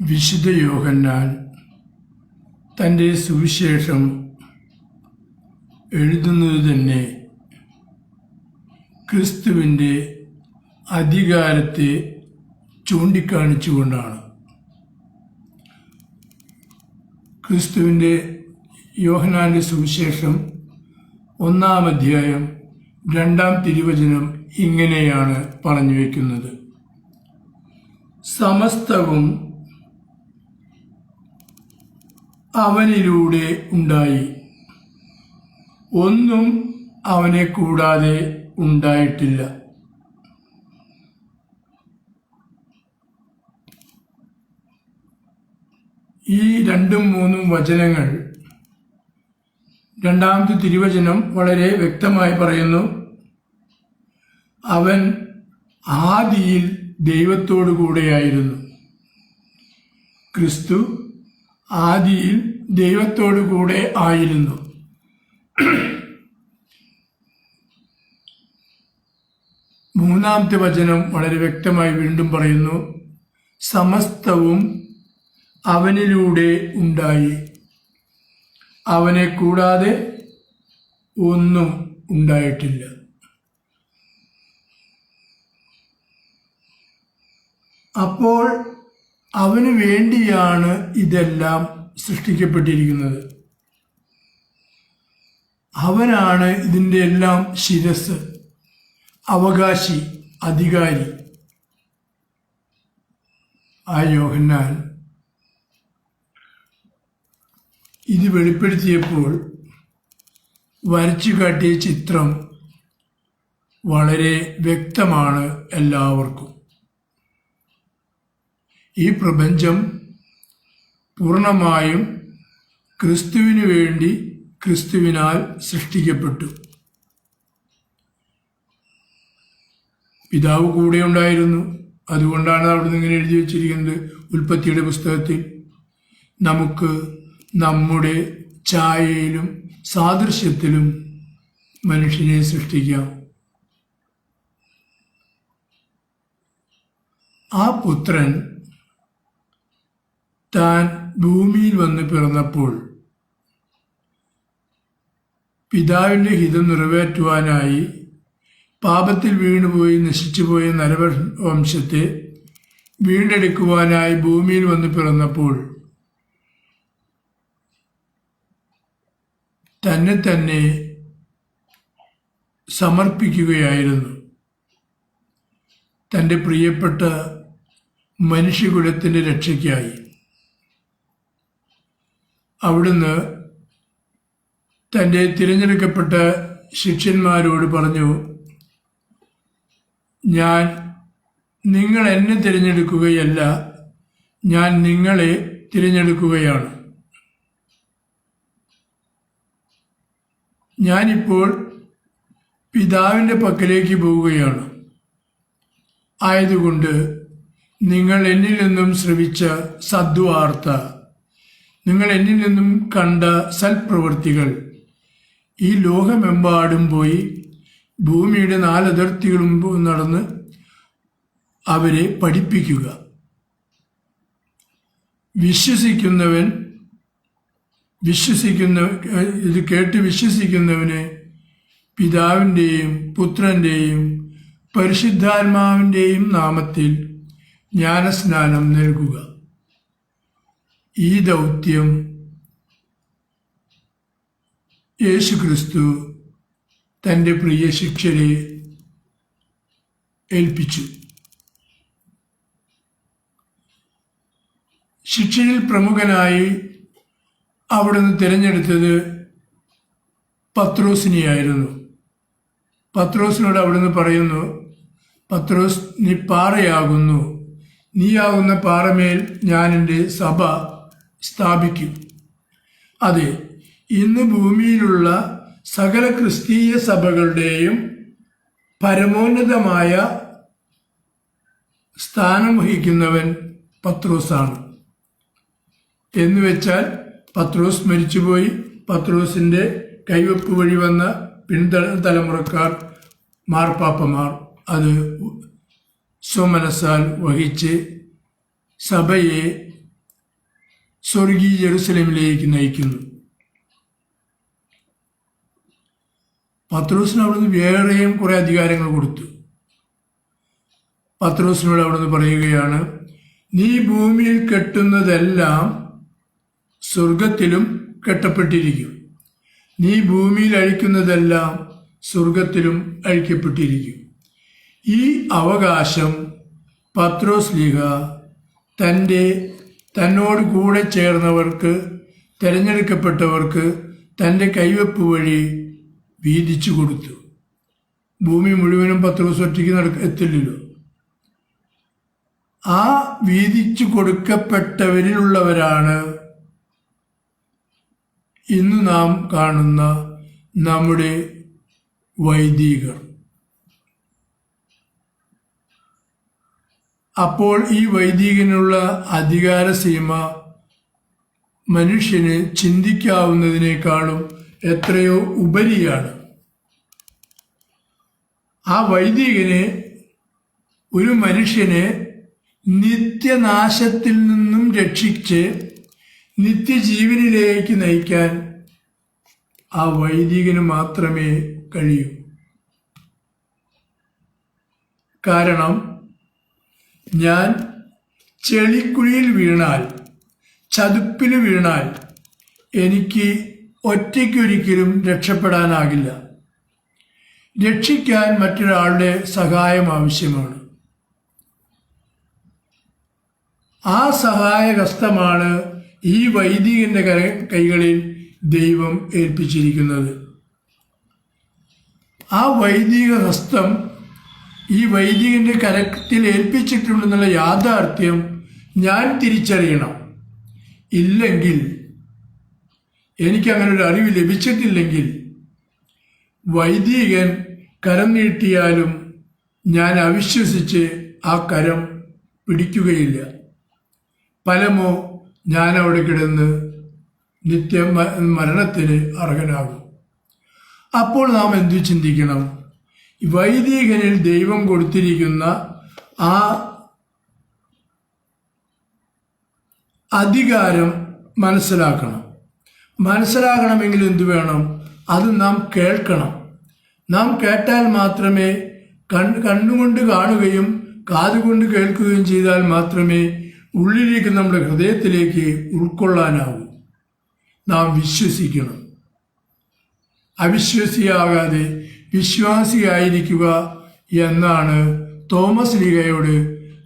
വിശുദ്ധ യോഹന്നാൻ തൻ്റെ സുവിശേഷം എഴുതുന്നത് തന്നെ ക്രിസ്തുവിൻ്റെ അധികാരത്തെ ചൂണ്ടിക്കാണിച്ചുകൊണ്ടാണ്. ക്രിസ്തുവിൻ്റെ യോഹന്നാൻ്റെ സുവിശേഷം 1-ാം അധ്യായം 2-ാം തിരുവചനം ഇങ്ങനെയാണ് പറഞ്ഞു വയ്ക്കുന്നത്: സമസ്തവും അവനിലൂടെ ഉണ്ടായി, ഒന്നും അവനെ കൂടാതെ ഉണ്ടായിട്ടില്ല. ഈ 2-3 വചനങ്ങൾ, 2-ാമത്തെ തിരുവചനം വളരെ വ്യക്തമായി പറയുന്നു, അവൻ ആദിയിൽ ദൈവത്തോടു കൂടെയായിരുന്നു. ക്രിസ്തു ആദിയിൽ ദൈവത്തോടു കൂടെ ആയിരുന്നു. മൂന്നാമത്തെ വചനം വളരെ വ്യക്തമായി വീണ്ടും പറയുന്നു, സമസ്തവും അവനിലൂടെ ഉണ്ടായി, അവനെ കൂടാതെ ഒന്നും ഉണ്ടായിട്ടില്ല. അപ്പോൾ അവന് വേണ്ടിയാണ് ഇതെല്ലാം സൃഷ്ടിക്കപ്പെട്ടിരിക്കുന്നത്. അവനാണ് ഇതിൻ്റെ എല്ലാം ശിരസ്, അവകാശി, അധികാരി. ആ യോഹന്നാൻ ഇത് വെളിപ്പെടുത്തിയപ്പോൾ വരച്ചു കാട്ടിയ ചിത്രം വളരെ വ്യക്തമാണ് എല്ലാവർക്കും. ഈ പ്രപഞ്ചം പൂർണ്ണമായും ക്രിസ്തുവിനു വേണ്ടി, ക്രിസ്തുവിനാൽ സൃഷ്ടിക്കപ്പെട്ടു. പിതാവ് കൂടെ ഉണ്ടായിരുന്നു. അതുകൊണ്ടാണ് അവിടുന്ന് ഇങ്ങനെ എഴുതി വച്ചിരിക്കുന്നത് ഉൽപ്പത്തിയുടെ പുസ്തകത്തിൽ, നമുക്ക് നമ്മുടെ ഛായയിലും സാദൃശ്യത്തിലും മനുഷ്യനെ സൃഷ്ടിക്കാം. ആ പുത്രൻ താൻ ഭൂമിയിൽ വന്ന് പിറന്നപ്പോൾ പിതാവിൻ്റെ ഹിതം നിറവേറ്റുവാനായി പാപത്തിൽ വീണുപോയി നശിച്ചുപോയ നരവംശത്തെ വീണ്ടെടുക്കുവാനായി ഭൂമിയിൽ വന്ന് പിറന്നപ്പോൾ തന്നെ സമർപ്പിക്കുകയായിരുന്നു. തൻ്റെ പ്രിയപ്പെട്ട മനുഷ്യകുലത്തിൻ്റെ രക്ഷയ്ക്കായി. അവിടുന്ന് തൻ്റെ തിരഞ്ഞെടുക്കപ്പെട്ട ശിഷ്യന്മാരോട് പറഞ്ഞു, ഞാൻ നിങ്ങൾ എന്നെ തിരഞ്ഞെടുക്കുകയല്ല, ഞാൻ നിങ്ങളെ തിരഞ്ഞെടുക്കുകയാണ്. ഞാനിപ്പോൾ പിതാവിൻ്റെ പക്കലേക്ക് പോവുകയാണ്. ആയതുകൊണ്ട് നിങ്ങൾ എന്നിൽ നിന്നും ശ്രവിച്ച സദ്വാർത്ത, നിങ്ങൾ എന്നിൽ നിന്നും കണ്ട സൽപ്രവൃത്തികൾ ഈ ലോകമെമ്പാടും പോയി ഭൂമിയുടെ 4 അതിർത്തികളും നടന്ന് അവരെ പഠിപ്പിക്കുക. ഇത് കേട്ട് വിശ്വസിക്കുന്നവന് പിതാവിൻ്റെയും പുത്രൻ്റെയും പരിശുദ്ധാത്മാവിൻ്റെയും നാമത്തിൽ ജ്ഞാനസ്നാനം നൽകുക. ഈ ദൗത്യം യേശുക്രിസ്തു തൻ്റെ പ്രിയ ശിഷ്യരെ ഏൽപ്പിച്ചു. ശിഷ്യരിൽ പ്രമുഖനായി അവിടുന്ന് തിരഞ്ഞെടുത്തത് പത്രോസിനെയായിരുന്നു. പത്രോസിനോട് അവിടുന്ന് പറയുന്നു, പത്രോസ്, നീ പാറയാകുന്നു, നീയാകുന്ന പാറമേൽ ഞാൻ എൻ്റെ സഭ സ്ഥാപിക്കും. അതെ, ഇന്ന് ഭൂമിയിലുള്ള സകല ക്രിസ്തീയ സഭകളുടെയും പരമോന്നതമായ സ്ഥാനം വഹിക്കുന്നവൻ പത്രോസാണ്. എന്നുവെച്ചാൽ പത്രോസ് മരിച്ചുപോയി. പത്രോസിൻ്റെ കൈവപ്പ് വഴി വന്ന പിൻതലമുറക്കാർ, മാർപ്പാപ്പമാർ അത് സ്വമനസ്സാൽ വഹിച്ച് സഭയെ സ്വർഗീയ ജെറുസലേമിലേക്ക് നയിക്കുന്നു. പത്രോസിന് അവിടുന്ന് വേറെയും കുറെ അധികാരങ്ങൾ കൊടുത്തു. പത്രോസിനോട് അവിടുന്ന് പറയുകയാണ്, നീ ഭൂമിയിൽ കെട്ടുന്നതെല്ലാം സ്വർഗത്തിലും കെട്ടപ്പെട്ടിരിക്കും, നീ ഭൂമിയിൽ അഴിക്കുന്നതെല്ലാം സ്വർഗത്തിലും അഴിക്കപ്പെട്ടിരിക്കും. ഈ അവകാശം പത്രോസ് ലീഹ തന്നോട് കൂടെ ചേർന്നവർക്ക്, തിരഞ്ഞെടുക്കപ്പെട്ടവർക്ക് തൻ്റെ കൈവെപ്പ് വഴി വീതിച്ചു കൊടുത്തു. ഭൂമി മുഴുവനും പത്രോസ് ഒറ്റയ്ക്ക് എത്തില്ലല്ലോ. ആ വീതിച്ചു കൊടുക്കപ്പെട്ടവരിലുള്ളവരാണ് ഇന്ന് നാം കാണുന്ന നമ്മുടെ വൈദികർ. അപ്പോൾ ഈ വൈദികനുള്ള അധികാര സീമ മനുഷ്യന് ചിന്തിക്കാവുന്നതിനേക്കാളും എത്രയോ ഉപരിയാണ്. ആ വൈദികന് ഒരു മനുഷ്യനെ നിത്യനാശത്തിൽ നിന്നും രക്ഷിച്ച് നിത്യജീവനിലേക്ക് നയിക്കാൻ ആ വൈദികന് മാത്രമേ കഴിയൂ. കാരണം ഞാൻ ചെളിക്കുഴിയിൽ വീണാൽ, ചതുപ്പിൽ വീണാൽ എനിക്ക് ഒറ്റയ്ക്കൊരിക്കലും രക്ഷപ്പെടാനാകില്ല. രക്ഷിക്കാൻ മറ്റൊരാളുടെ സഹായം ആവശ്യമാണ്. ആ സഹായഹസ്തമാണ് ഈ വൈദികന്റെ കൈകളിൽ ദൈവം ഏൽപ്പിച്ചിരിക്കുന്നത്. ആ വൈദിക ഹസ്തം ഈ വൈദികന്റെ കരത്തിൽ ഏൽപ്പിച്ചിട്ടുണ്ടെന്നുള്ള യാഥാർത്ഥ്യം ഞാൻ തിരിച്ചറിയണം. ഇല്ലെങ്കിൽ, എനിക്കങ്ങനെ ഒരു അറിവ് ലഭിച്ചിട്ടില്ലെങ്കിൽ, വൈദികൻ കരം നീട്ടിയാലും ഞാൻ അവിശ്വസിച്ച് ആ കരം പിടിക്കുകയില്ല. ഫലമോ ഞാൻ അവിടെ കിടന്ന് മരണത്തിന് അർഹനാകും. അപ്പോൾ നാം എന്തു ചിന്തിക്കണം? വൈദികനിൽ ദൈവം കൊടുത്തിരിക്കുന്ന ആ അധികാരം മനസ്സിലാക്കണമെങ്കിൽ എന്തു വേണം? അത് നാം കേൾക്കണം. നാം കേട്ടാൽ മാത്രമേ, കണ്ണുകൊണ്ട് കാണുകയും കാതുകൊണ്ട് കേൾക്കുകയും ചെയ്താൽ മാത്രമേ ഉള്ളിലേക്ക്, നമ്മുടെ ഹൃദയത്തിലേക്ക് ഉൾക്കൊള്ളാനാവൂ. നാം വിശ്വസിക്കണം. അവിശ്വസിയാകാതെ വിശ്വാസിയായിരിക്കുക എന്നാണ് തോമസ് ലീഗയോട്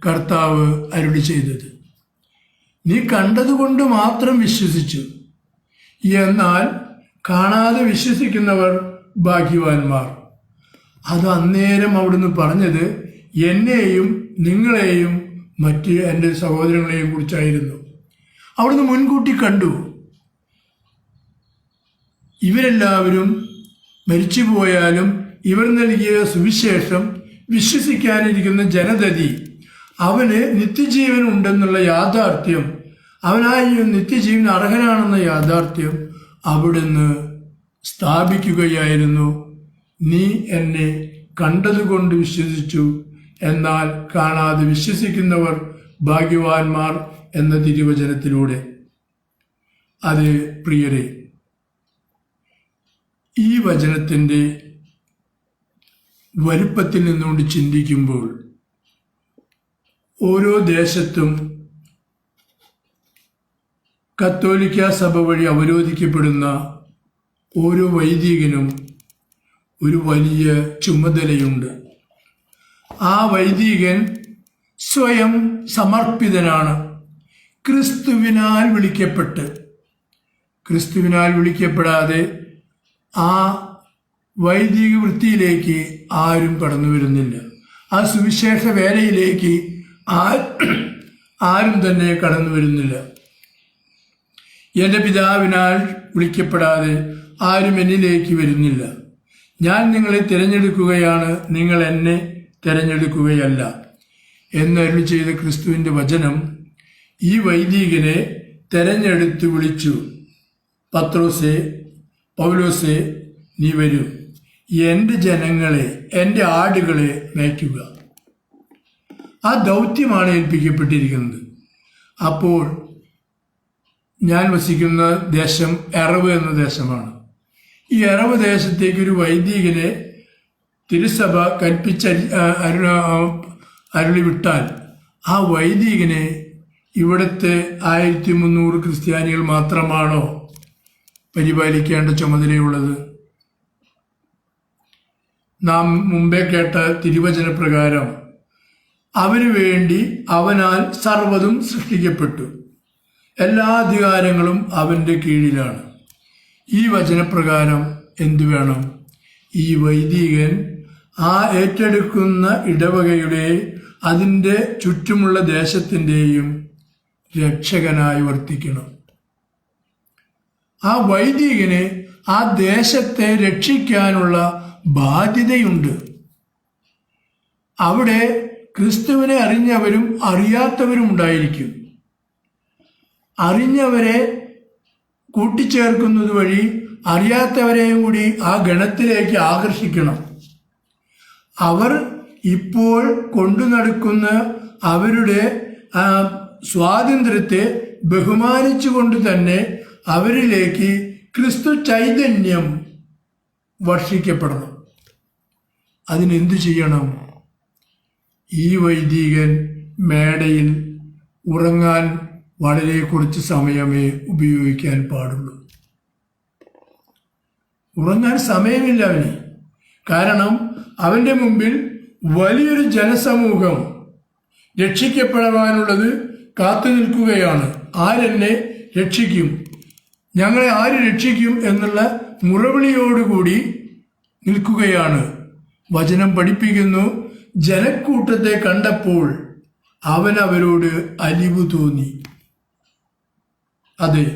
കർത്താവ് അരുളി ചെയ്തത്. നീ കണ്ടതുകൊണ്ട് മാത്രം വിശ്വസിച്ചു, എന്നാൽ കാണാതെ വിശ്വസിക്കുന്നവർ ഭാഗ്യവാന്മാർ. അത് അന്നേരം അവിടുന്ന് പറഞ്ഞത് എന്നെയും നിങ്ങളെയും മറ്റ് എൻ്റെ സഹോദരങ്ങളെയും കുറിച്ചായിരുന്നു. അവിടുന്ന് മുൻകൂട്ടി കണ്ടു. ഇവരെല്ലാവരും മരിച്ചുപോയാലും ഇവർ നൽകിയ സുവിശേഷം വിശ്വസിക്കാനിരിക്കുന്ന ജനതതി, അവന് നിത്യജീവൻ ഉണ്ടെന്നുള്ള യാഥാർത്ഥ്യം, അവനായി നിത്യജീവൻ അർഹനാണെന്ന യാഥാർത്ഥ്യം അവിടുന്ന് സ്ഥാപിക്കുകയായിരുന്നു. നീ എന്നെ കണ്ടതുകൊണ്ട് വിശ്വസിച്ചു, എന്നാൽ കാണാതെ വിശ്വസിക്കുന്നവർ ഭാഗ്യവാന്മാർ എന്ന തിരുവചനത്തിലൂടെ. അത് പ്രിയരെ, ഈ വചനത്തിൻ്റെ വലുപ്പത്തിൽ നിന്നുകൊണ്ട് ചിന്തിക്കുമ്പോൾ ഓരോ ദേശത്തും കത്തോലിക്ക സഭ വഴി അവരോധിക്കപ്പെടുന്ന ഓരോ വൈദികനും ഒരു വലിയ ചുമതലയുണ്ട്. ആ വൈദികൻ സ്വയം സമർപ്പിതനാണ്. ക്രിസ്തുവിനാൽ വിളിക്കപ്പെടാതെ ആ വൈദിക വൃത്തിയിലേക്ക് ആരും കടന്നു വരുന്നില്ല. ആ സുവിശേഷ വേലയിലേക്ക് ആരും തന്നെ കടന്നു വരുന്നില്ല. എൻ്റെ പിതാവിനാൽ വിളിക്കപ്പെടാതെ ആരും എന്നിലേക്ക് വരുന്നില്ല. ഞാൻ നിങ്ങളെ തിരഞ്ഞെടുക്കുകയാണ്, നിങ്ങൾ എന്നെ തിരഞ്ഞെടുക്കുകയല്ല എന്നരുളി ചെയ്ത ക്രിസ്തുവിൻ്റെ വചനം ഈ വൈദികനെ തിരഞ്ഞെടുത്ത് വിളിച്ചു. പത്രോസേ, പൗലോസേ, നീ വരൂ, എൻ്റെ ജനങ്ങളെ, എൻ്റെ ആടുകളെ മേയ്ക്കുക. ആ ദൗത്യമാണ് ഏൽപ്പിക്കപ്പെട്ടിരിക്കുന്നത്. അപ്പോൾ ഞാൻ വസിക്കുന്ന ദേശം എറവ് എന്ന ദേശമാണ്. ഈ എറവ് ദേശത്തേക്ക് ഒരു വൈദികനെ തിരുസഭ അരുളി വിട്ടാൽ ആ വൈദികനെ ഇവിടുത്തെ 1300 ക്രിസ്ത്യാനികൾ മാത്രമാണോ പരിപാലിക്കേണ്ട ചുമതലയുള്ളത്? നാം മുമ്പേ കേട്ട തിരുവചന പ്രകാരം അവന് വേണ്ടി അവനാൽ സർവ്വതും സൃഷ്ടിക്കപ്പെട്ടു, എല്ലാ അധികാരങ്ങളും അവൻ്റെ കീഴിലാണ്. ഈ വചനപ്രകാരം എന്തു വേണം? ഈ വൈദികൻ ആ ഏറ്റെടുക്കുന്ന ഇടവകയുടെ അതിൻ്റെ ചുറ്റുമുള്ള ദേശത്തിൻ്റെയും രക്ഷകനായി വർത്തിക്കണം. ആ വൈദികന് ആ ദേശത്തെ രക്ഷിക്കാനുള്ള ബാധ്യതയുണ്ട്. അവിടെ ക്രിസ്തുവിനെ അറിഞ്ഞവരും അറിയാത്തവരും ഉണ്ടായിരിക്കും. അറിഞ്ഞവരെ കൂട്ടിച്ചേർക്കുന്നത് വഴി അറിയാത്തവരെയും കൂടി ആ ഗണത്തിലേക്ക് ആകർഷിക്കണം. അവർ ഇപ്പോൾ കൊണ്ടു നടക്കുന്ന അവരുടെ സ്വാതന്ത്ര്യത്തെ ബഹുമാനിച്ചുകൊണ്ട് തന്നെ അവരിലേക്ക് ക്രിസ്തു ചൈതന്യം വർഷിക്കപ്പെടണം. അതിനെന്തു ചെയ്യണം? ഈ വൈദികൻ മേടയിൽ ഉറങ്ങാൻ വളരെ കുറച്ച് സമയമേ ഉപയോഗിക്കാൻ പാടുള്ളൂ. ഉറങ്ങാൻ സമയമില്ല അവന്. കാരണം അവൻ്റെ മുമ്പിൽ വലിയൊരു ജനസമൂഹം രക്ഷിക്കപ്പെടാനുള്ളത് കാത്തു നിൽക്കുകയാണ്. ആരെന്നെ രക്ഷിക്കും, ഞങ്ങളെ ആര് രക്ഷിക്കും എന്നുള്ള മുറവിളിയോടുകൂടി നിൽക്കുകയാണ്. വചനം പഠിപ്പിക്കുന്നു, ജനക്കൂട്ടത്തെ കണ്ടപ്പോൾ അവൻ അവരോട് അലിവ് തോന്നി. അതെ,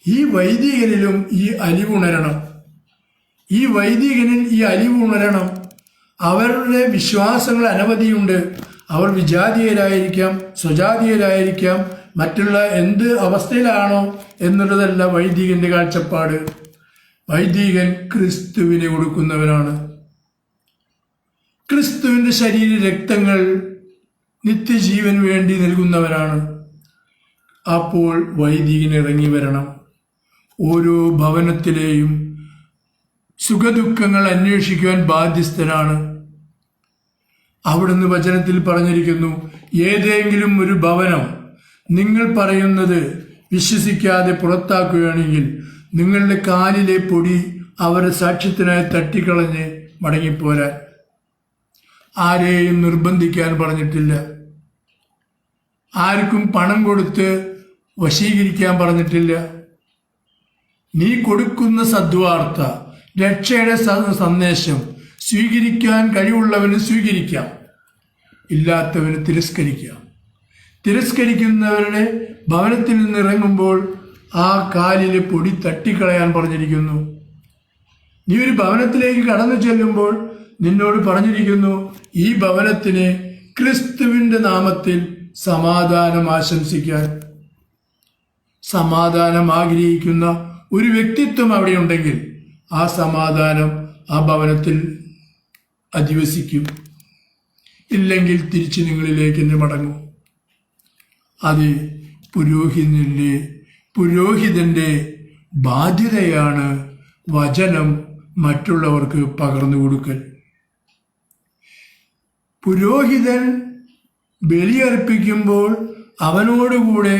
ഈ വൈദികനിലും ഈ അലിവുണരണം. ഈ വൈദികനിൽ ഈ അലിവുണരണം. അവരുടെ വിശ്വാസങ്ങൾ അനവധിയുണ്ട്. അവർ വിജാതീയരായിരിക്കാം, സ്വജാതീയരായിരിക്കാം, മറ്റുള്ള എന്ത് അവസ്ഥയിലാണോ എന്നുള്ളതല്ല വൈദികന്റെ കാഴ്ചപ്പാട്. വൈദികൻ ക്രിസ്തുവിനെ കൊടുക്കുന്നവനാണ്. ക്രിസ്തുവിന്റെ ശരീര രക്തങ്ങൾ നിത്യജീവൻ വേണ്ടി നൽകുന്നവനാണ്. അപ്പോൾ വൈദികൻ ഇറങ്ങി വരണം. ഓരോ ഭവനത്തിലെയും സുഖദുഃഖങ്ങൾ അന്വേഷിക്കുവാൻ ബാധ്യസ്ഥനാണ്. അവിടുന്ന് വചനത്തിൽ പറഞ്ഞിരിക്കുന്നു, ഏതെങ്കിലും ഒരു ഭവനം നിങ്ങൾ പറയുന്നത് വിശ്വസിക്കാതെ പുറത്താക്കുകയാണെങ്കിൽ നിങ്ങളുടെ കാലിലെ പൊടി അവരുടെ സാക്ഷ്യത്തിനായി തട്ടിക്കളഞ്ഞ് മടങ്ങിപ്പോരാൻ. ആരെയും നിർബന്ധിക്കാൻ പറഞ്ഞിട്ടില്ല. ആർക്കും പണം കൊടുത്ത് വശീകരിക്കാൻ പറഞ്ഞിട്ടില്ല. നീ കൊടുക്കുന്ന സദ്വാർത്ത, രക്ഷയുടെ സന്ദേശം സ്വീകരിക്കാൻ കഴിവുള്ളവന് സ്വീകരിക്കാം, ഇല്ലാത്തവന് തിരസ്കരിക്കാം. തിരസ്കരിക്കുന്നവരുടെ ഭവനത്തിൽ നിന്ന് ഇറങ്ങുമ്പോൾ ആ കാലിലെ പൊടി തട്ടിക്കളയാൻ പറഞ്ഞിരിക്കുന്നു. നീ ഒരു ഭവനത്തിലേക്ക് കടന്നു ചെല്ലുമ്പോൾ നിന്നോട് പറഞ്ഞിരിക്കുന്നു, ഈ ഭവനത്തിന് ക്രിസ്തുവിൻ്റെ നാമത്തിൽ സമാധാനം ആശംസിക്കാൻ. സമാധാനം ആഗ്രഹിക്കുന്ന ഒരു വ്യക്തിത്വം അവിടെയുണ്ടെങ്കിൽ ആ സമാധാനം ആ ഭവനത്തിൽ അധിവസിക്കും. ഇല്ലെങ്കിൽ തിരിച്ച് നിങ്ങളിലേക്ക് തന്നെ മടങ്ങും. അത് പുരോഹിതന്റെ ബാധ്യതയാണ് വചനം മറ്റുള്ളവർക്ക് പകർന്നു കൊടുക്കൽ. പുരോഹിതൻ ബലിയർപ്പിക്കുമ്പോൾ അവനോടുകൂടെ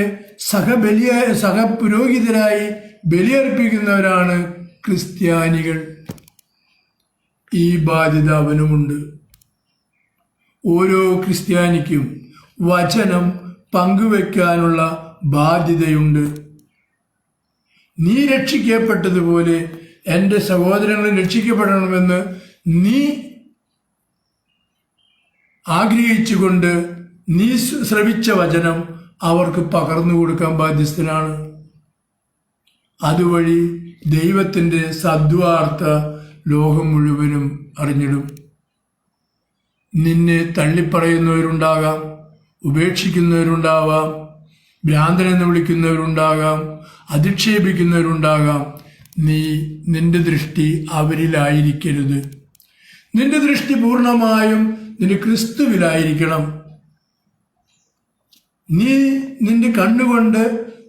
സഹപുരോഹിതരായി ബലിയർപ്പിക്കുന്നവരാണ് ക്രിസ്ത്യാനികൾ. ഈ ബാധ്യത അവനുമുണ്ട്. ഓരോ ക്രിസ്ത്യാനിക്കും വചനം പങ്കുവെക്കാനുള്ള ബാധ്യതയുണ്ട്. നീ രക്ഷിക്കപ്പെട്ടതുപോലെ എൻ്റെ സഹോദരങ്ങൾ രക്ഷിക്കപ്പെടണമെന്ന് നീ ആഗ്രഹിച്ചുകൊണ്ട് നീ ശ്രവിച്ച വചനം അവർക്ക് പകർന്നു കൊടുക്കാൻ ബാധ്യസ്ഥനാണ്. അതുവഴി ദൈവത്തിൻ്റെ സദ്വാർത്ത ലോകം മുഴുവനും അറിഞ്ഞിടും. നിന്നെ തള്ളിപ്പറയുന്നവരുണ്ടാകാം, ഉപേക്ഷിക്കുന്നവരുണ്ടാവാം, ഭ്രാന്തനെന്ന് വിളിക്കുന്നവരുണ്ടാകാം, അധിക്ഷേപിക്കുന്നവരുണ്ടാകാം. നിന്റെ ദൃഷ്ടി അവരിലായിരിക്കരുത്. നിന്റെ ദൃഷ്ടി പൂർണ്ണമായും നിന്റെ ക്രിസ്തുവിലായിരിക്കണം. നീ നിന്റെ കണ്ണുകൊണ്ട്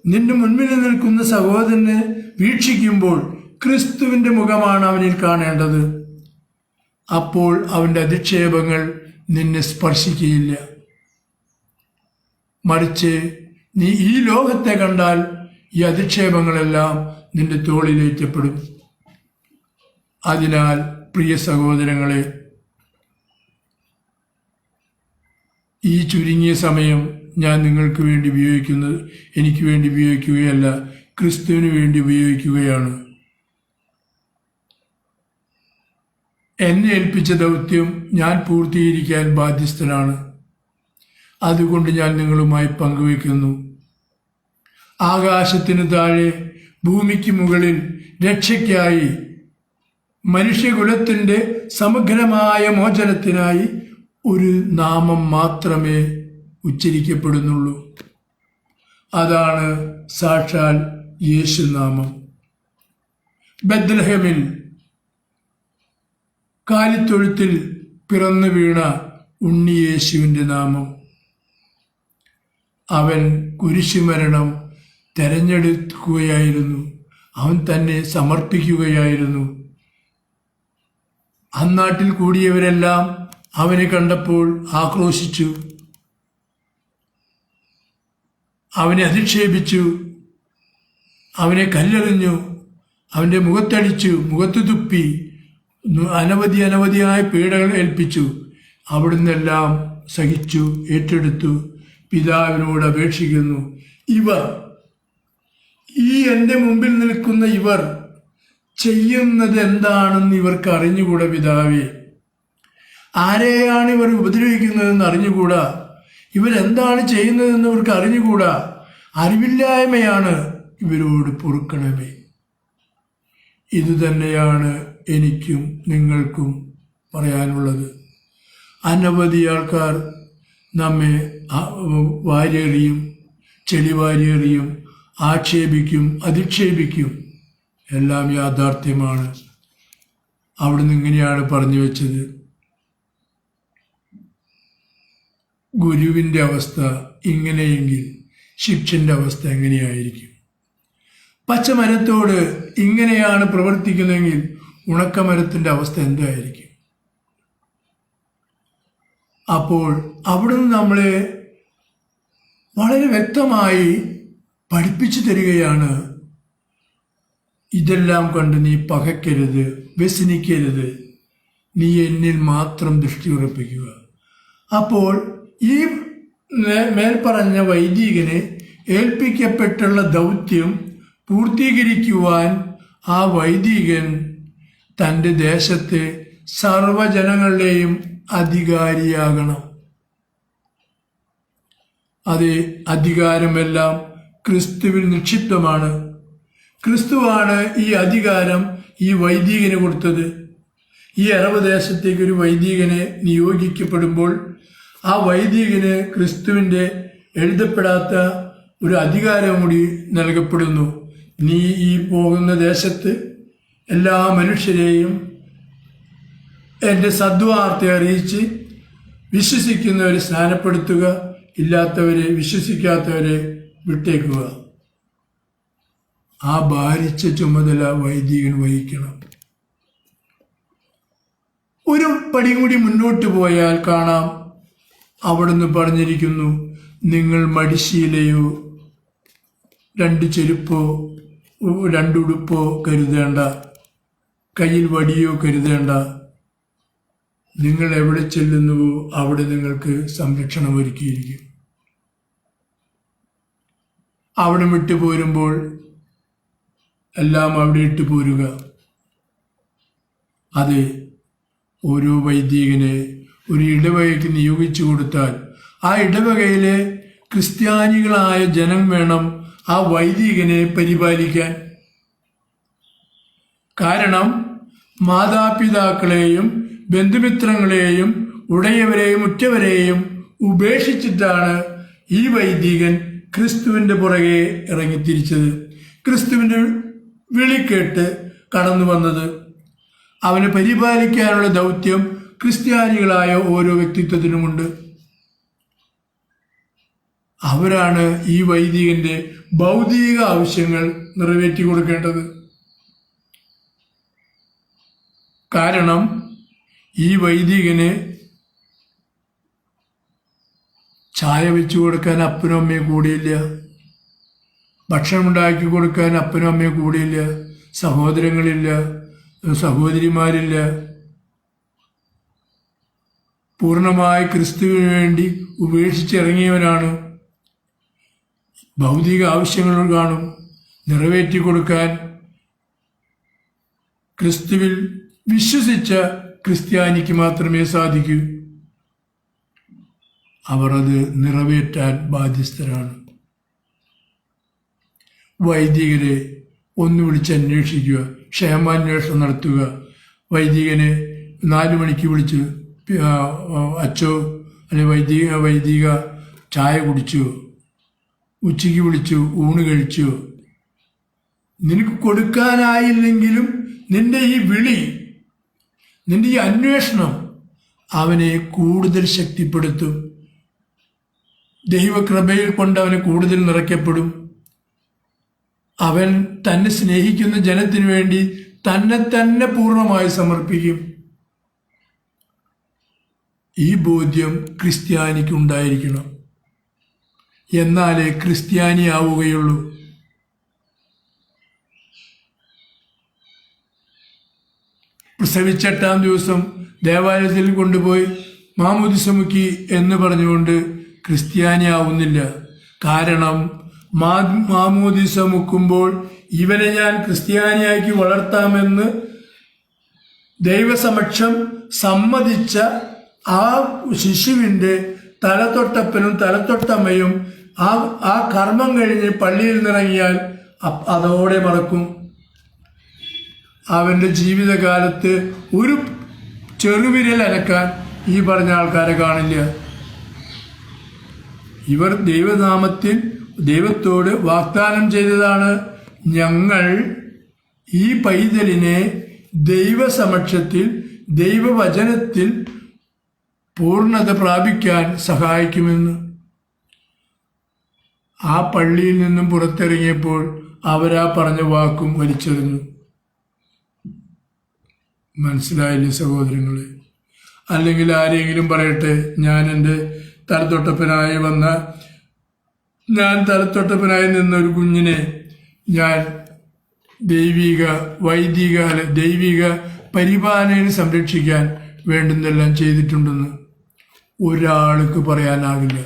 നിന്റെ മുൻപിൽ നിൽക്കുന്ന സഹോദരനെ വീക്ഷിക്കുമ്പോൾ ക്രിസ്തുവിന്റെ മുഖമാണ് അവനിൽ കാണേണ്ടത്. അപ്പോൾ അവന്റെ അധിക്ഷേപങ്ങൾ നിന്നെ സ്പർശിക്കുകയില്ല. മറിച്ച് നീ ഈ ലോകത്തെ കണ്ടാൽ ഈ അധിക്ഷേപങ്ങളെല്ലാം നിന്റെ തോളിലേറ്റപ്പെടും. അതിനാൽ പ്രിയ സഹോദരങ്ങളെ, ഈ ചുരുങ്ങിയ സമയം ഞാൻ നിങ്ങൾക്ക് വേണ്ടി ഉപയോഗിക്കുന്നത് എനിക്ക് വേണ്ടി ഉപയോഗിക്കുകയല്ല, ക്രിസ്തുവിന് വേണ്ടി ഉപയോഗിക്കുകയാണ്. എന്നെ ഏൽപ്പിച്ച ദൗത്യം ഞാൻ പൂർത്തീകരിക്കാൻ ബാധ്യസ്ഥനാണ്. അതുകൊണ്ട് ഞാൻ നിങ്ങളുമായി പങ്കുവയ്ക്കുന്നു. ആകാശത്തിന് താഴെ ഭൂമിക്ക് മുകളിൽ രക്ഷയ്ക്കായി മനുഷ്യകുലത്തിൻ്റെ സമഗ്രമായ മോചനത്തിനായി ഒരു നാമം മാത്രമേ ഉച്ചരിക്കപ്പെടുന്നുള്ളൂ. അതാണ് സാക്ഷാൽ യേശുനാമം. ബത്ലഹേമിൽ കാലിത്തൊഴുത്തിൽ പിറന്നു വീണ ഉണ്ണിയേശുവിൻ്റെ നാമം. അവൻ കുരിശുമരണം തെരഞ്ഞെടുക്കുകയായിരുന്നു. അവൻ തന്നെ സമർപ്പിക്കുകയായിരുന്നു. അന്നാട്ടിൽ കൂടിയവരെല്ലാം അവനെ കണ്ടപ്പോൾ ആക്രോശിച്ചു, അവനെ അധിക്ഷേപിച്ചു, അവനെ കല്ലെറിഞ്ഞു, അവൻ്റെ മുഖത്തടിച്ചു, മുഖത്ത് തുപ്പി, അനവധിയായ പീഡകൾ ഏൽപ്പിച്ചു. അവിടുന്നെല്ലാം സഹിച്ചു, ഏറ്റെടുത്തു, പിതാവിനോട് അപേക്ഷിക്കുന്നു, ഇവർ, ഈ എൻ്റെ മുമ്പിൽ നിൽക്കുന്ന ഇവർ ചെയ്യുന്നത് എന്താണെന്ന് ഇവർക്ക് അറിഞ്ഞുകൂടാ പിതാവേ. ആരെയാണ് ഇവർ ഉപദ്രവിക്കുന്നതെന്ന് അറിഞ്ഞുകൂടാ. ഇവരെന്താണ് ചെയ്യുന്നതെന്ന് ഇവർക്ക് അറിഞ്ഞുകൂടാ. അറിവില്ലായ്മയാണ് ഇവരോട് പൊറുക്കണമേ. ഇതുതന്നെയാണ് എനിക്കും നിങ്ങൾക്കും പറയാനുള്ളത്. അനവധി ആൾക്കാർ നമ്മെ വാരിയെറിയും, ചെളിവാരിയെറിയും, ആക്ഷേപിക്കും, അധിക്ഷേപിക്കും. എല്ലാം യാഥാർത്ഥ്യമാണ്. അവിടുന്ന് ഇങ്ങനെയാണ് പറഞ്ഞു വെച്ചത്, ഗുരുവിൻ്റെ അവസ്ഥ ഇങ്ങനെയെങ്കിൽ ശിഷ്യൻ്റെ അവസ്ഥ എങ്ങനെയായിരിക്കും? പച്ചമരത്തോട് ഇങ്ങനെയാണ് പ്രവർത്തിക്കുന്നതെങ്കിൽ ഉണക്കമരത്തിൻ്റെ അവസ്ഥ എന്തായിരിക്കും? അപ്പോൾ അവിടുന്ന് നമ്മളെ വളരെ വ്യക്തമായി പഠിപ്പിച്ചു തരികയാണ്, ഇതെല്ലാം കണ്ട് നീ പകയ്ക്കരുത്, വ്യസനിക്കരുത്, നീ എന്നിൽ മാത്രം ദൃഷ്ടി ഉറപ്പിക്കുക. അപ്പോൾ ഈ മേൽപ്പറഞ്ഞ വൈദികന് ഏൽപ്പിക്കപ്പെട്ടുള്ള ദൗത്യം പൂർത്തീകരിക്കുവാൻ ആ വൈദികൻ തൻ്റെ ദേശത്തെ സർവജനങ്ങളുടെയും അധികാരിയാകണം. അത് അധികാരമെല്ലാം ക്രിസ്തുവിൽ നിക്ഷിപ്തമാണ്. ക്രിസ്തുവാണ് ഈ അധികാരം ഈ വൈദികന് കൊടുത്തത്. ഈ അറബ് ദേശത്തേക്ക് ഒരു വൈദികനെ നിയോഗിക്കപ്പെടുമ്പോൾ ആ വൈദികന് ക്രിസ്തുവിൻ്റെ എഴുതപ്പെടാത്ത ഒരു അധികാരം കൂടി നൽകപ്പെടുന്നു. നീ ഈ പോകുന്ന ദേശത്ത് എല്ലാ മനുഷ്യരെയും എൻ്റെ സദ്വാർത്ത അറിയിച്ച് വിശ്വസിക്കുന്നവരെ സ്നാനപ്പെടുത്തുക, ഇല്ലാത്തവരെ, വിശ്വസിക്കാത്തവരെ വിട്ടേക്കുക. ആ ഭാരിച്ച ചുമതല വൈദികൻ വഹിക്കണം. ഒരു പടി കൂടി മുന്നോട്ട് പോയാൽ കാണാം, അവിടുന്ന് പറഞ്ഞിരിക്കുന്നു, നിങ്ങൾ മടിശീലയോ 2 ചെരുപ്പോ 2 ഉടുപ്പോ കരുതേണ്ട, കയ്യിൽ വടിയോ കരുതേണ്ട. നിങ്ങൾ എവിടെ ചെല്ലുന്നുവോ അവിടെ നിങ്ങൾക്ക് സംരക്ഷണം ഒരുക്കിയിരിക്കും. അവിടെ വിട്ടു പോരുമ്പോൾ എല്ലാം അവിടെ ഇട്ട് പോരുക. അത് ഓരോ വൈദികനെ ഒരു ഇടവകയ്ക്ക് നിയോഗിച്ചു കൊടുത്താൽ ആ ഇടവകയിലെ ക്രിസ്ത്യാനികളായ ജനം വേണം ആ വൈദികനെ പരിപാലിക്കാൻ. കാരണം മാതാപിതാക്കളെയും ബന്ധുമിത്രങ്ങളെയും ഉടയവരെയും ഉറ്റവരെയും ഉപേക്ഷിച്ചിട്ടാണ് ഈ വൈദികൻ ക്രിസ്തുവിൻ്റെ പുറകെ ഇറങ്ങിത്തിരിച്ചത്, ക്രിസ്തുവിൻ്റെ വിളി കേട്ട് കടന്നു വന്നത്. അവനെ പരിപാലിക്കാനുള്ള ദൗത്യം ക്രിസ്ത്യാനികളായ ഓരോ വ്യക്തിത്വത്തിനുമുണ്ട്. അവരാണ് ഈ വൈദികന്റെ ഭൗതിക ആവശ്യങ്ങൾ നിറവേറ്റി കൊടുക്കേണ്ടത്. കാരണം ഈ വൈദികന് ചായ വെച്ചു കൊടുക്കാൻ അപ്പനും അമ്മയും കൂടിയില്ല, ഭക്ഷണം ഉണ്ടാക്കി കൊടുക്കാൻ അപ്പനും അമ്മയും കൂടിയില്ല, സഹോദരങ്ങളില്ല, സഹോദരിമാരില്ല. പൂർണ്ണമായി ക്രിസ്തുവിന് വേണ്ടി ഉപേക്ഷിച്ചിറങ്ങിയവനാണ്. ഭൗതിക ആവശ്യങ്ങൾ കാണും, നിറവേറ്റി കൊടുക്കാൻ ക്രിസ്തുവിൽ വിശ്വസിച്ച ക്രിസ്ത്യാനിക്ക് മാത്രമേ സാധിക്കൂ. അവർ അത് നിറവേറ്റാൻ ബാധ്യസ്ഥരാണ്. വൈദികരെ ഒന്ന് വിളിച്ച് അന്വേഷിക്കുക, ക്ഷേമാന്വേഷണം നടത്തുക. വൈദികനെ 4 മണിക്ക് വിളിച്ച് അച്ചോ അല്ലെങ്കിൽ വൈദിക ചായ കുടിച്ചോ, ഉച്ചയ്ക്ക് വിളിച്ചു ഊണ് കഴിച്ചോ. നിനക്ക് കൊടുക്കാനായില്ലെങ്കിലും നിന്റെ ഈ വിളി, നിന്റെ ഈ അന്വേഷണം അവനെ കൂടുതൽ ശക്തിപ്പെടുത്തും. ദൈവകൃപയിൽ കൊണ്ട് അവനെ കൂടുതൽ നിറയ്ക്കപ്പെടും. അവൻ തന്നെ സ്നേഹിക്കുന്ന ജനത്തിനു വേണ്ടി തന്നെ പൂർണ്ണമായി സമർപ്പിക്കും. ഈ ബോധ്യം ക്രിസ്ത്യാനിക്ക് ഉണ്ടായിരിക്കണം. എന്നാലേ ക്രിസ്ത്യാനിയാവുകയുള്ളൂ. പ്രസവിച്ചെട്ടാം ദിവസം ദേവാലയത്തിൽ കൊണ്ടുപോയി മാമോദിസ മുക്കി എന്ന് പറഞ്ഞുകൊണ്ട് ക്രിസ്ത്യാനിയാവുന്നില്ല. കാരണം മാമോദിസ മുക്കുമ്പോൾ ഇവനെ ഞാൻ ക്രിസ്ത്യാനിയാക്കി വളർത്താമെന്ന് ദൈവസമക്ഷം സമ്മതിച്ച ആ ശിശുവിൻ്റെ തലത്തൊട്ടപ്പനും തലത്തൊട്ടമ്മയും ആ കർമ്മം കഴിഞ്ഞ് പള്ളിയിൽ നിന്നിറങ്ങിയാൽ അതോടെ മറക്കും. അവൻ്റെ ജീവിതകാലത്ത് ഒരു ചെറുവിരൽ അനക്കാൻ ഈ പറഞ്ഞ ആൾക്കാരെ കാണില്ല. ഇവർ ദൈവനാമത്തിൽ ദൈവത്തോട് വാഗ്ദാനം ചെയ്തതാണ്, ഞങ്ങൾ ഈ പൈതലിനെ ദൈവസമക്ഷത്തിൽ ദൈവവചനത്തിൽ പൂർണ്ണത പ്രാപിക്കാൻ സഹായിക്കുമെന്ന്. ആ പള്ളിയിൽ നിന്നും പുറത്തിറങ്ങിയപ്പോൾ അവരാ പറഞ്ഞ വാക്കും വലിച്ചെറിഞ്ഞു. മനസ്സിലായില്ലേ സഹോദരങ്ങളെ? അല്ലെങ്കിൽ ആരെങ്കിലും പറയട്ടെ, ഞാൻ എൻ്റെ തലത്തൊട്ടപ്പനായി നിന്നൊരു കുഞ്ഞിനെ ഞാൻ ദൈവിക പരിപാലനയിൽ സംരക്ഷിക്കാൻ വേണ്ടുന്നെല്ലാം ചെയ്തിട്ടുണ്ടെന്ന് ഒരാൾക്ക് പറയാനാകില്ല.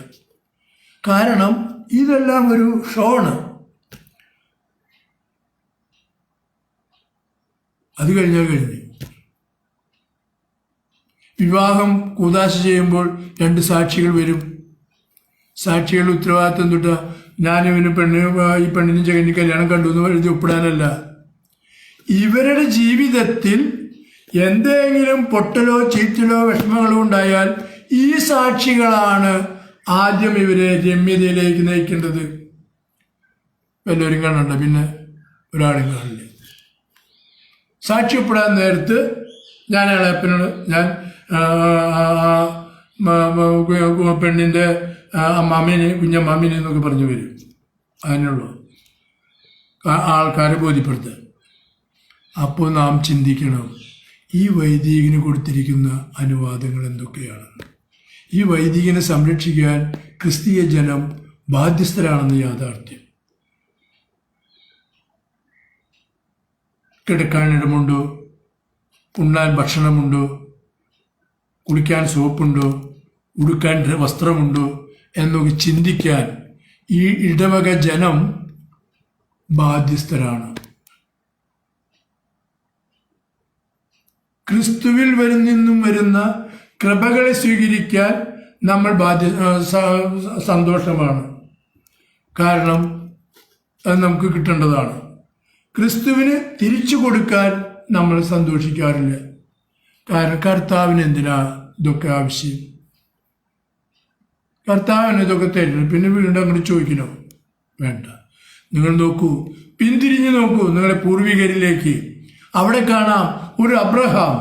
കാരണം ഇതെല്ലാം ഒരു ഷോണ്. അത് കഴിഞ്ഞാൽ കഴിഞ്ഞു. വിവാഹം കൂദാശ ചെയ്യുമ്പോൾ 2 സാക്ഷികൾ വരും. സാക്ഷികളുടെ ഉത്തരവാദിത്വം തൊട്ട് ഞാനിവന് ഈ പെണ്ണിനും ചെകഞ്ഞ് കല്യാണം കണ്ടു എന്ന് എഴുതി ഒപ്പിടാനല്ല. ഇവരുടെ ജീവിതത്തിൽ എന്തെങ്കിലും പൊട്ടലോ ചീറ്റലോ വിഷമങ്ങളോ ഉണ്ടായാൽ ഈ സാക്ഷികളാണ് ആദ്യം ഇവരെ രമ്യതയിലേക്ക് നയിക്കേണ്ടത്. എല്ലാവരും കാണണ്ട, പിന്നെ ഒരാളും കാണില്ല. സാക്ഷി ഒപ്പിടാൻ നേരത്ത് ഞാൻ ഇളയപ്പനോട് ഞാൻ പെണ്ണിൻ്റെ അമ്മാമീനെ കുഞ്ഞമ്മാമീനെ എന്നൊക്കെ പറഞ്ഞു വരും. അതിനുള്ളൂ ആൾക്കാരെ ബോധ്യപ്പെടുത്തുക. അപ്പോൾ നാം ചിന്തിക്കണം, ഈ വൈദികന് കൊടുത്തിരിക്കുന്ന അനുവാദങ്ങൾ എന്തൊക്കെയാണെന്ന്. ഈ വൈദികനെ സംരക്ഷിക്കാൻ ക്രിസ്തീയ ജനം ബാധ്യസ്ഥരാണെന്ന് യാഥാർത്ഥ്യം. കിടക്കാൻ ഇടമുണ്ടോ? ഉണ്ണാൻ ഭക്ഷണമുണ്ടോ? കുളിക്കാൻ സോപ്പുണ്ടോ? ഉടുക്കാൻ വസ്ത്രമുണ്ടോ എന്നൊക്കെ ചിന്തിക്കാൻ ഈ ഇടവക ജനം ബാധ്യസ്ഥരാണ്. ക്രിസ്തുവിൽ നിന്നും വരുന്ന കൃപകളെ സ്വീകരിക്കാൻ നമ്മൾ സന്തോഷമാണ്. കാരണം അത് നമുക്ക് കിട്ടേണ്ടതാണ്. ക്രിസ്തുവിന് തിരിച്ചു കൊടുക്കാൻ നമ്മൾ സന്തോഷിക്കാറില്ല. കാരണം കർത്താവിന് എന്തിനാ ഇതൊക്കെ ആവശ്യം? കർത്താവിന് ഇതൊക്കെ തരണം, പിന്നെ വീണ്ടും അങ്ങോട്ട് ചോദിക്കണോ? വേണ്ട. നിങ്ങൾ നോക്കൂ, പിന്തിരിഞ്ഞു നോക്കൂ നിങ്ങളുടെ പൂർവികരിലേക്ക്. അവിടെ കാണാം ഒരു അബ്രഹാം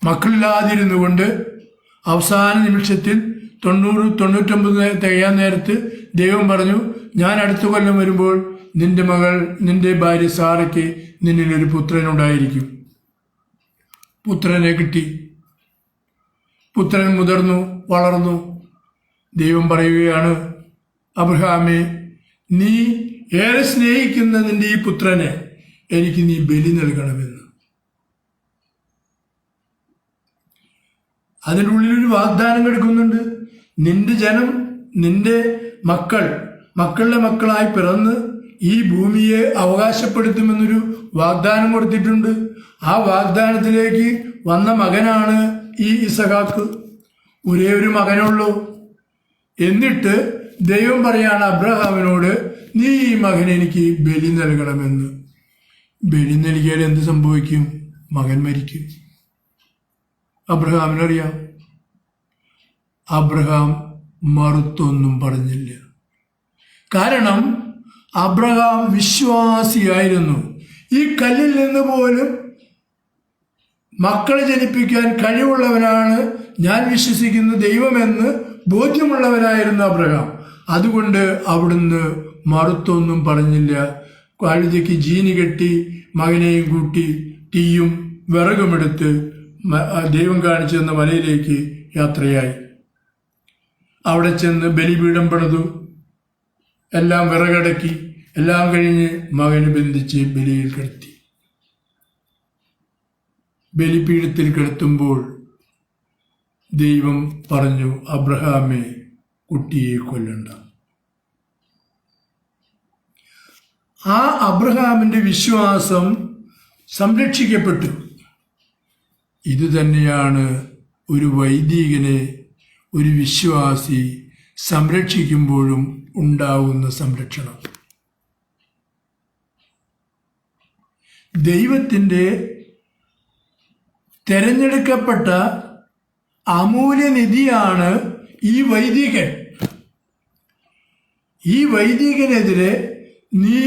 മക്കളില്ലാതിരുന്നു കൊണ്ട് അവസാന നിമിഷത്തിൽ 99 തികയാൻ നേരത്ത് ദൈവം പറഞ്ഞു, ഞാൻ അടുത്ത കൊല്ലം വരുമ്പോൾ നിന്റെ ഭാര്യ സാറയ്ക്ക് നിന്നിലൊരു പുത്രനുണ്ടായിരിക്കും. പുത്രനെ കിട്ടി. പുത്രൻ മുതിർന്നു, വളർന്നു. ദൈവം പറയുകയാണ്, അബ്രഹാമേ, നീ ഏറെ സ്നേഹിക്കുന്ന നിന്റെ ഈ പുത്രനെ എനിക്ക് നീ ബലി നൽകണമെന്ന്. അതിൻ്റെ ഉള്ളിലൊരു വാഗ്ദാനം കിടക്കുന്നുണ്ട്. നിന്റെ ജനം, നിന്റെ മക്കളുടെ മക്കളായി പിറന്ന് ഈ ഭൂമിയെ അവകാശപ്പെടുത്തുമെന്നൊരു വാഗ്ദാനം കൊടുത്തിട്ടുണ്ട്. ആ വാഗ്ദാനത്തിലേക്ക് വന്ന മകനാണ് ഈ ഇസഹാക്ക്. ഒരേ ഒരു മകനുള്ളൂ. എന്നിട്ട് ദൈവം പറയാണ് അബ്രഹാമിനോട്, നീ ഈ മകനെ എനിക്ക് ബലി നൽകണമെന്ന്. ബലി നൽകിയാൽ എന്ത് സംഭവിക്കും? മകൻ മരിക്കും. അബ്രഹാമിനറിയാം. അബ്രഹാം മറുത്തൊന്നും പറഞ്ഞില്ല. കാരണം അബ്രഹാം വിശ്വാസിയായിരുന്നു. ഈ കല്ലിൽ നിന്ന് പോലും മക്കളെ ജനിപ്പിക്കാൻ കഴിവുള്ളവനാണ് ഞാൻ വിശ്വസിക്കുന്ന ദൈവമെന്ന് ബോധ്യമുള്ളവനായിരുന്നു അബ്രഹാം. അതുകൊണ്ട് അവിടുന്ന് മറുത്തൊന്നും പറഞ്ഞില്ല. കഴുതയ്ക്ക് ജീനി കെട്ടി മകനെയും കൂട്ടി തീയും വിറകുമെടുത്ത് ദൈവം കാണിച്ചു തന്ന മലയിലേക്ക് യാത്രയായി. അവിടെ ചെന്ന് ബലിപീഠം പണിതു. എല്ലാം വിറകടക്കി. എല്ലാം കഴിഞ്ഞ് മകന് ബന്ധിച്ച് ബലിയിൽ കിടത്തി. ബലിപീഠത്തിൽ കിടത്തുമ്പോൾ ദൈവം പറഞ്ഞു, അബ്രഹാമേ, കുട്ടിയെ കൊല്ലണ്ട. ആ അബ്രഹാമിന്റെ വിശ്വാസം സംരക്ഷിക്കപ്പെട്ടു. ഇതുതന്നെയാണ് ഒരു വൈദികനെ, ഒരു വിശ്വാസി സംരക്ഷിക്കുമ്പോഴും ഉണ്ടാകുന്ന സംരക്ഷണം. ദൈവത്തിൻ്റെ തെരഞ്ഞെടുക്കപ്പെട്ട അമൂല്യനിധിയാണ് ഈ വൈദികൻ. ഈ വൈദികനെതിരെ നീ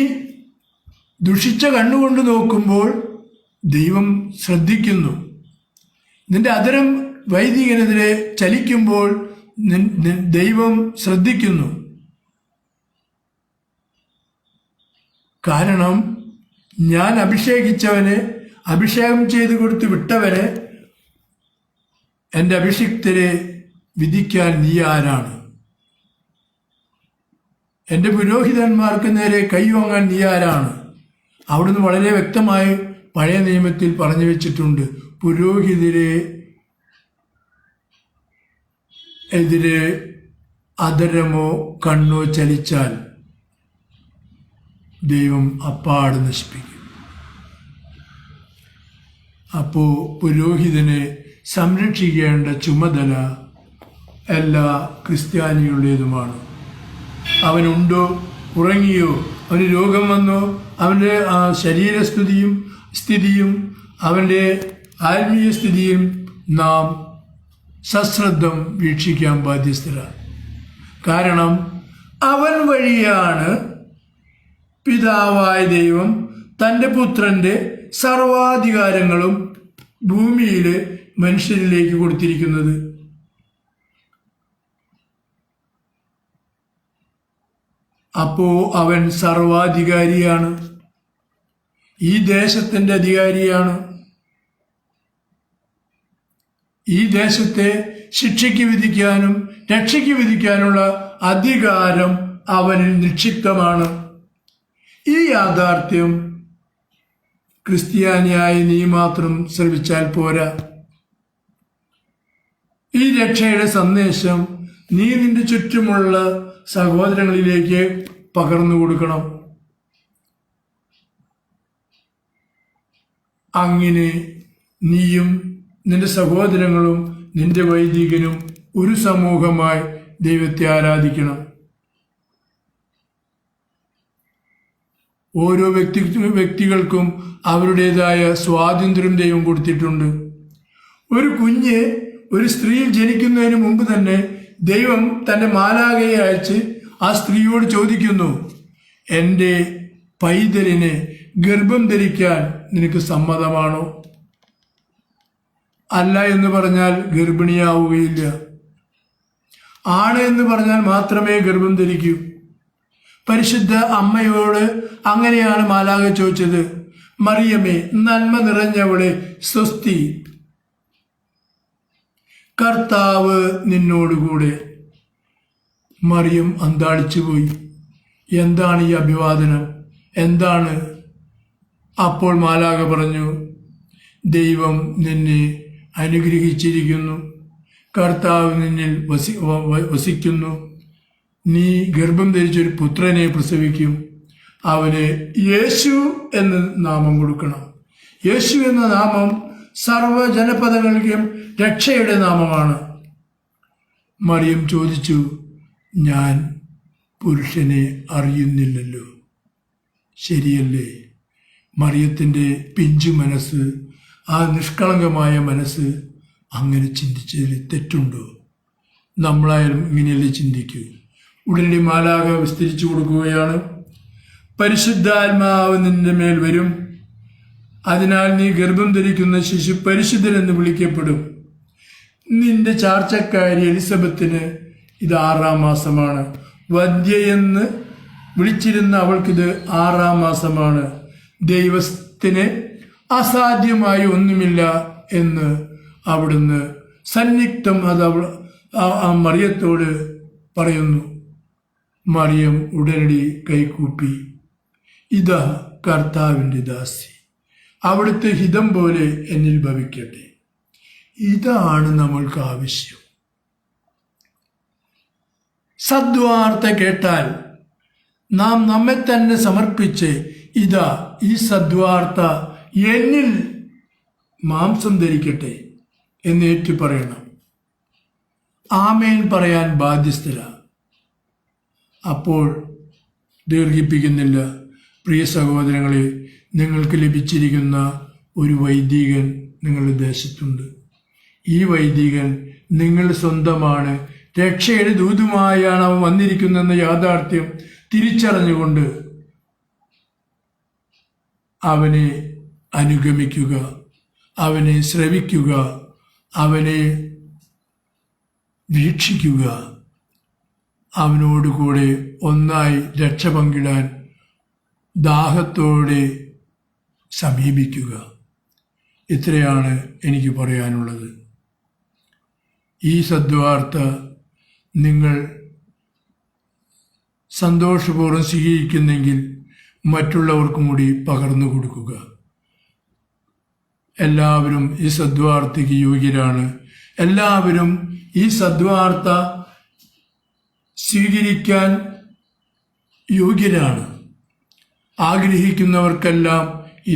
ദുഷിച്ച കണ്ണുകൊണ്ട് നോക്കുമ്പോൾ ദൈവം ശ്രദ്ധിക്കുന്നു. നിന്റെ അതരം വൈദികനെതിരെ ചലിക്കുമ്പോൾ ദൈവം ശ്രദ്ധിക്കുന്നു. കാരണം ഞാൻ അഭിഷേകിച്ചവനെ, അഭിഷേകം ചെയ്തു കൊടുത്ത് വിട്ടവനെ, എൻ്റെ അഭിഷിക്തരെ വിധിക്കാൻ നീ ആരാണ്? എൻ്റെ പുരോഹിതന്മാർക്ക് നേരെ കൈവാങ്ങാൻ നീ ആരാണ്? അവിടുന്ന് വളരെ വ്യക്തമായി പഴയ നിയമത്തിൽ പറഞ്ഞു വെച്ചിട്ടുണ്ട്. പുരോഹിതരെ എതിരെ അതരമോ കണ്ണോ ചലിച്ചാൽ ദൈവം അപ്പാട് നശിപ്പിക്കും. അപ്പോൾ പുരോഹിതനെ സംരക്ഷിക്കേണ്ട ചുമതല എല്ലാ ക്രിസ്ത്യാനികളുടേതുമാണ്. അവനുണ്ടോ, ഉറങ്ങിയോ, അവന് രോഗം വന്നോ, അവൻ്റെ സ്ഥിതിയും അവൻ്റെ ആത്മീയ സ്ഥിതിയും നാം സശ്രദ്ധം വീക്ഷിക്കാൻ ബാധ്യസ്ഥരാണ്. കാരണം അവൻ വഴിയാണ് പിതാവായ ദൈവം തൻ്റെ പുത്രൻ്റെ സർവാധികാരങ്ങളും ഭൂമിയിലെ മനുഷ്യരിലേക്ക് കൊടുത്തിരിക്കുന്നത്. അപ്പോ അവൻ സർവാധികാരിയാണ്. ഈ ദേശത്തിൻ്റെ അധികാരിയാണ്. ഈ ദേശത്തെ ശിക്ഷയ്ക്ക് വിധിക്കാനും രക്ഷയ്ക്ക് വിധിക്കാനുള്ള അധികാരം അവനിൽ നിക്ഷിപ്തമാണ്. ഈ യാഥാർത്ഥ്യം ക്രിസ്ത്യാനിയായി നീ മാത്രം ശ്രവിച്ചാൽ പോരാ. ഈ രക്ഷയുടെ സന്ദേശം നീ നിന്റെ ചുറ്റുമുള്ള സഹോദരങ്ങളിലേക്ക് പകർന്നു കൊടുക്കണം. അങ്ങനെ നീയും നിന്റെ സഹോദരങ്ങളും നിന്റെ വൈദികനും ഒരു സമൂഹമായി ദൈവത്തെ ആരാധിക്കണം. ഓരോ വ്യക്തികൾക്കും അവരുടേതായ സ്വാതന്ത്ര്യം ദൈവം കൊടുത്തിട്ടുണ്ട്. ഒരു കുഞ്ഞ് ഒരു സ്ത്രീയിൽ ജനിക്കുന്നതിന് മുമ്പ് തന്നെ ദൈവം തൻ്റെ മാലാഖയെ അയച്ച് ആ സ്ത്രീയോട് ചോദിക്കുന്നു, എൻ്റെ പൈതലിനെ ഗർഭം ധരിക്കാൻ നിനക്ക് സമ്മതമാണോ? അല്ല എന്ന് പറഞ്ഞാൽ ഗർഭിണിയാവുകയില്ല. ആണ് എന്ന് പറഞ്ഞാൽ മാത്രമേ ഗർഭം ധരിക്കൂ. പരിശുദ്ധ അമ്മയോട് അങ്ങനെയാണ് മാലാഖ ചോദിച്ചത്. മറിയമേ, നന്മ നിറഞ്ഞവളെ, സ്വസ്തി, കർത്താവ് നിന്നോടുകൂടെ. മറിയം അന്താളിച്ചുപോയി. എന്താണ് ഈ അഭിവാദനം? എന്താണ്? അപ്പോൾ മാലാഖ പറഞ്ഞു, ദൈവം നിന്നെ അനുഗ്രഹിച്ചിരിക്കുന്നു, കർത്താവ് നിന്നിൽ വസിക്കുന്നു. നീ ഗർഭം ധരിച്ചൊരു പുത്രനെ പ്രസവിക്കും. അവന് യേശു എന്ന് നാമം കൊടുക്കണം. യേശു എന്ന നാമം സർവ്വജനപദങ്ങൾക്കും രക്ഷയുടെ നാമമാണ്. മറിയം ചോദിച്ചു, ഞാൻ പുരുഷനെ അറിയുന്നില്ലല്ലോ. ശരിയല്ലേ? മറിയത്തിൻ്റെ പിഞ്ചു മനസ്സ്, ആ നിഷ്കളങ്കമായ മനസ്സ് അങ്ങനെ ചിന്തിച്ചതിൽ തെറ്റുണ്ടോ? നമ്മളായാലും ഇങ്ങനെയല്ലേ ചിന്തിക്കൂ. ഉടനടി മാലാഖ വിസ്തരിച്ചു കൊടുക്കുകയാണ്. പരിശുദ്ധാത്മാവ് നിന്റെ മേൽ വരും, അതിനാൽ നീ ഗർഭം ധരിക്കുന്ന ശിശു പരിശുദ്ധൻ എന്ന് വിളിക്കപ്പെടും. നിന്റെ ചാർച്ചക്കാരി എലിസബത്തിന് ഇത് 6-ാം മാസമാണ്. വന്ധ്യയെന്ന് വിളിച്ചിരുന്ന അവൾക്കിത് 6-ാം മാസമാണ്. ദൈവത്തിന് അസാധ്യമായി ഒന്നുമില്ല എന്ന് അവിടുന്ന് സന്നിഗ്ധം അത് ആ മറിയത്തോട് പറയുന്നു. മറിയം ഉടനടി കൈകൂപ്പി, ഇതാ കർത്താവിൻ്റെ ദാസി, അവിടുത്തെ ഹിതം പോലെ എന്നിൽ ഭവിക്കട്ടെ. ഇതാണ് നമ്മൾക്ക് ആവശ്യം. സദ്വാർത്ത കേട്ടാൽ നാം നമ്മെ തന്നെ സമർപ്പിച്ച്, ഇതാ ഈ സദ്വാർത്ത എന്നിൽ മാംസം ധരിക്കട്ടെ എന്നേറ്റു പറയണം. ആമേൻ പറയാൻ ബാധ്യസ്ഥരാ. അപ്പോൾ ദീർഘിപ്പിക്കുന്നില്ല. പ്രിയ സഹോദരങ്ങളെ, നിങ്ങൾക്ക് ലഭിച്ചിരിക്കുന്ന ഒരു വൈദികൻ നിങ്ങളുടെ ദേശത്തുണ്ട്. ഈ വൈദികൻ നിങ്ങളുടെ സ്വന്തമാണ്. രക്ഷയുടെ ദൂതുമായാണ് അവൻ വന്നിരിക്കുന്നതെന്ന യാഥാർത്ഥ്യം തിരിച്ചറിഞ്ഞുകൊണ്ട് അവനെ അനുഗമിക്കുക, അവനെ ശ്രവിക്കുക, അവനെ വീക്ഷിക്കുക, അവനോടുകൂടെ ഒന്നായി രക്ഷ പങ്കിടാൻ ദാഹത്തോടെ സമീപിക്കുക. ഇത്രയാണ് എനിക്ക് പറയാനുള്ളത്. ഈ സദ്വാർത്ത നിങ്ങൾ സന്തോഷപൂർവ്വം സ്വീകരിക്കുന്നെങ്കിൽ മറ്റുള്ളവർക്കും കൂടി പകർന്നു കൊടുക്കുക. എല്ലാവരും ഈ സദ്വാർത്തയ്ക്ക് യോഗ്യരാണ്. എല്ലാവരും ഈ സദ്വാർത്ത സ്വീകരിക്കാൻ യോഗ്യരാണ്. ആഗ്രഹിക്കുന്നവർക്കെല്ലാം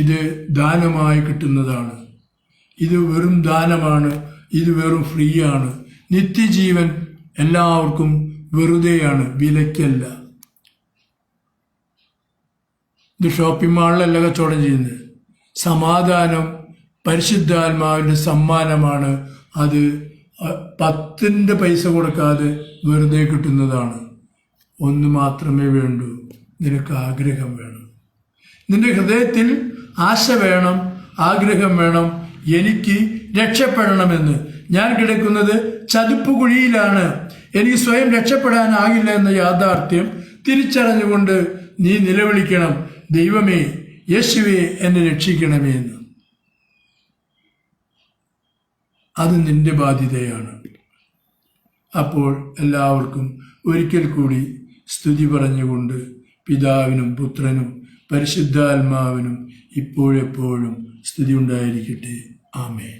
ഇത് ദാനമായി കിട്ടുന്നതാണ്. ഇത് വെറും ദാനമാണ്. ഇത് വെറും ഫ്രീ ആണ്. നിത്യജീവൻ എല്ലാവർക്കും വെറുതെയാണ്, വിലയ്ക്കല്ല. ഇത് ഷോപ്പിംഗ് മാളിലല്ല കച്ചവടം ചെയ്യുന്നത്. സമാധാനം പരിശുദ്ധാത്മാവിൻ്റെ സമ്മാനമാണ്. അത് 10 പൈസ കൊടുക്കാതെ വെറുതെ കിട്ടുന്നതാണ്. ഒന്ന് മാത്രമേ വേണ്ടൂ, നിനക്ക് ആഗ്രഹം വേണം. നിന്റെ ഹൃദയത്തിൽ ആശ വേണം, ആഗ്രഹം വേണം. എനിക്ക് രക്ഷപ്പെടണമെന്ന്. ഞാൻ കിടക്കുന്നത് ചതുപ്പുകുഴിയിലാണ്, എനിക്ക് സ്വയം രക്ഷപ്പെടാനാകില്ല എന്ന യാഥാർത്ഥ്യം തിരിച്ചറിഞ്ഞുകൊണ്ട് നീ നിലവിളിക്കണം, ദൈവമേ, യേശുവേ, എന്നെ രക്ഷിക്കണമേ എന്ന്. അത് നിന്റെ ബാധ്യതയാണ്. അപ്പോൾ എല്ലാവർക്കും ഒരിക്കൽ കൂടി സ്തുതി പറഞ്ഞുകൊണ്ട് പിതാവിനും പുത്രനും പരിശുദ്ധാത്മാവിനും ഇപ്പോഴെപ്പോഴും സ്തുതി ഉണ്ടായിരിക്കട്ടെ. ആമേൻ.